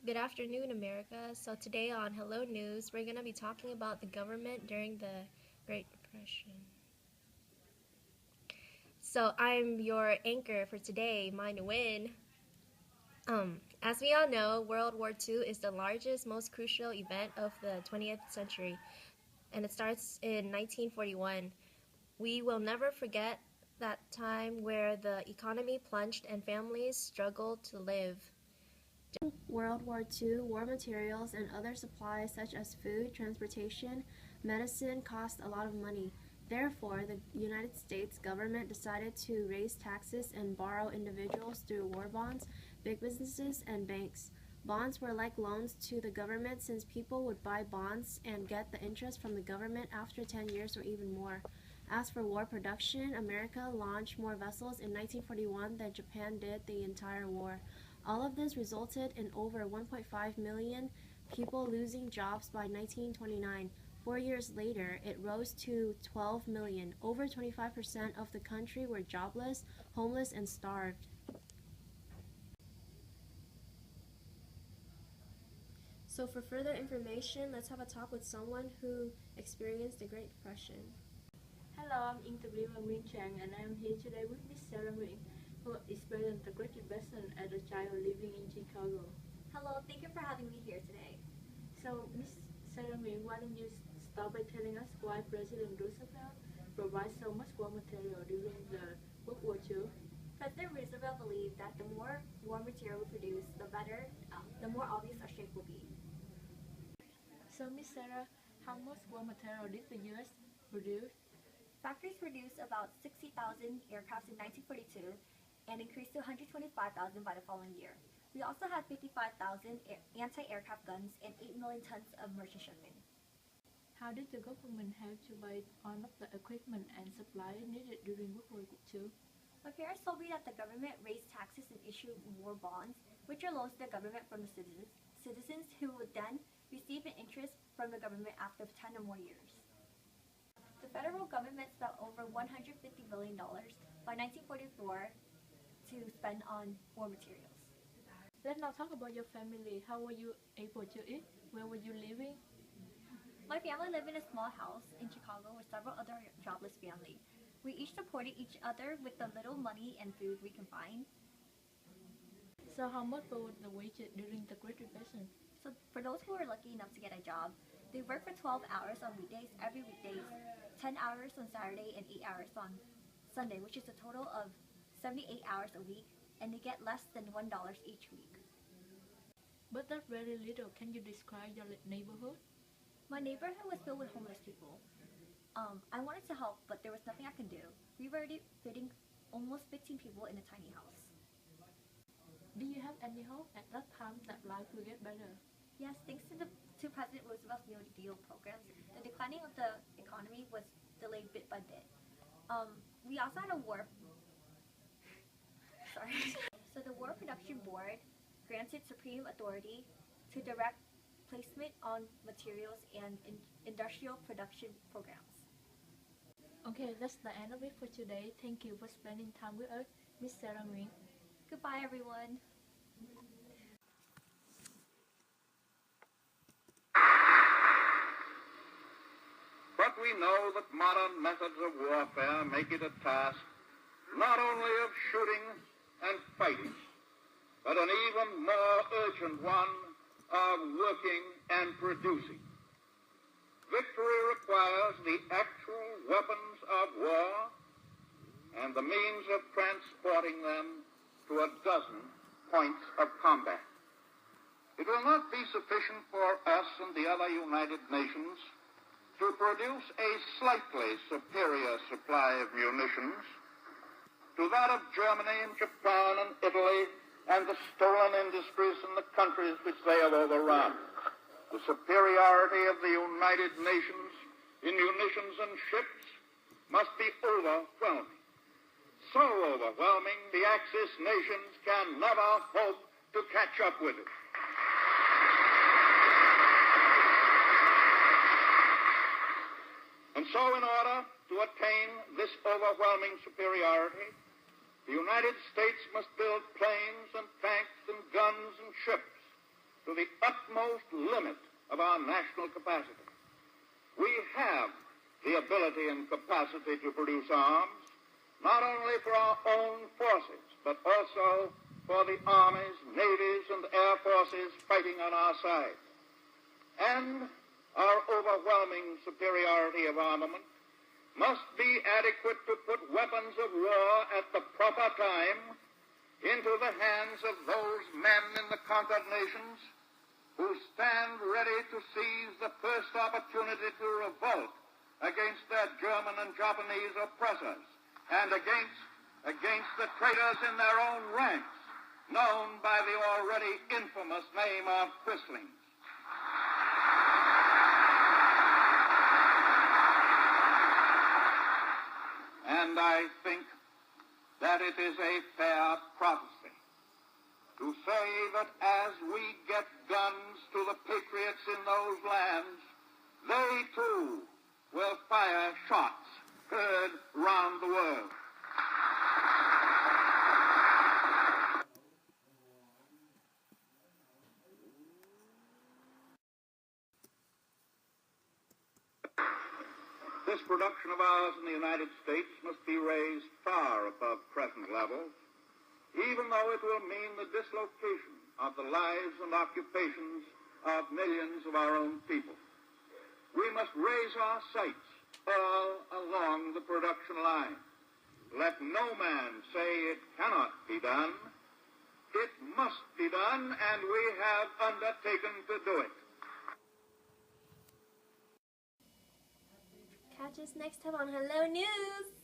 Good afternoon, America. So today on Hello News, we're going to be talking about the government during the Great Depression. So I'm your anchor for today, Mai Nguyen. As we all know, World War II is the largest, most crucial event of the 20th century, and it starts in 1941. We will never forget that time where the economy plunged and families struggled to live. World War II, war materials and other supplies such as food, transportation, medicine cost a lot of money. Therefore, the United States government decided to raise taxes and borrow individuals through war bonds, big businesses, and banks. Bonds were like loans to the government since people would buy bonds and get the interest from the government after 10 years or even more. As for war production, America launched more vessels in 1941 than Japan did the entire war. All of this resulted in over 1.5 million people losing jobs by 1929. 4 years later, it rose to 12 million. Over 25% of the country were jobless, homeless, and starved. So for further information, let's have a talk with someone who experienced the Great Depression. Hello, I'm interviewer Nguyen Chang, and I'm here today with Miss Sarah Nguyen, who experienced the Great Depression as a child living in Chicago. Hello, thank you for having me here today. So, Miss Sarah Nguyen, why don't you start by telling us why President Roosevelt provided so much war material during the World War II? President Roosevelt believed that the more war material we produce, the better, the more obvious our strength will be. So, Miss Sarah, how much war material did the U.S. produce? Factories produced about 60,000 aircraft in 1942 and increased to 125,000 by the following year. We also had 55,000 anti-aircraft guns and 8 million tons of merchant shipping. How did the government help to buy all of the equipment and supplies needed during World War II? My parents told me that the government raised taxes and issued war bonds, which are loans to the government from the citizens who would then receive an interest from the government after 10 or more years. The federal government spent over $150 billion by 1944 to spend on war materials. Let's now talk about your family. How were you able to eat? Where were you living? My family lived in a small house in Chicago with several other jobless families. We each supported each other with the little money and food we can find. So how much were the wages during the Great Depression? So for those who were lucky enough to get a job, they work for 12 hours on weekdays, every weekdays, 10 hours on Saturday, and 8 hours on Sunday, which is a total of 78 hours a week, and they get less than $1 each week. But that's very little. Can you describe your neighborhood? My neighborhood was filled with homeless people. I wanted to help, but there was nothing I could do. We were already fitting almost 15 people in a tiny house. Do you have any hope at that time that life will get better? Yes, thanks to President Roosevelt's New Deal programs, the declining of the economy was delayed bit by bit. We also had a war. Sorry. So the War Production Board granted supreme authority to direct placement on materials and industrial production programs. Okay, that's the end of it for today. Thank you for spending time with us, Miss Sarah Nguyen. Goodbye, everyone. But we know that modern methods of warfare make it a task not only of shooting and fighting, but an even more urgent one of working and producing. Victory requires the actual weapons of war and the means of transporting them to a dozen points of combat. It will not be sufficient for us and the other United Nations to produce a slightly superior supply of munitions to that of Germany and Japan and Italy and the stolen industries in the countries which they have overrun. The superiority of the United Nations in munitions and ships must be overwhelming. So overwhelming, the Axis nations can never hope to catch up with it. And so in order to attain this overwhelming superiority, the United States must build planes and tanks and guns and ships to to the utmost limit of our national capacity. We have the ability and capacity to produce arms, not only for our own forces, but also for the armies, navies, and air forces fighting on our side. And our overwhelming superiority of armament must be adequate to put weapons of war at the proper time into the hands of those men in the conquered nations who stand ready to seize the first opportunity to revolt against their German and Japanese oppressors and against the traitors in their own ranks, known by the already infamous name of Quislings. And I think that it is a fair prophecy to say that as we get guns to the patriots in those lands, they too will fire shots heard round the world. This production of ours in the United States must be raised far above present levels, even though it will mean the dislocation of the lives and occupations of millions of our own people. We must raise our sights all along the production line. Let no man say it cannot be done. It must be done, and we have undertaken to do it. Catch us next time on Hello News!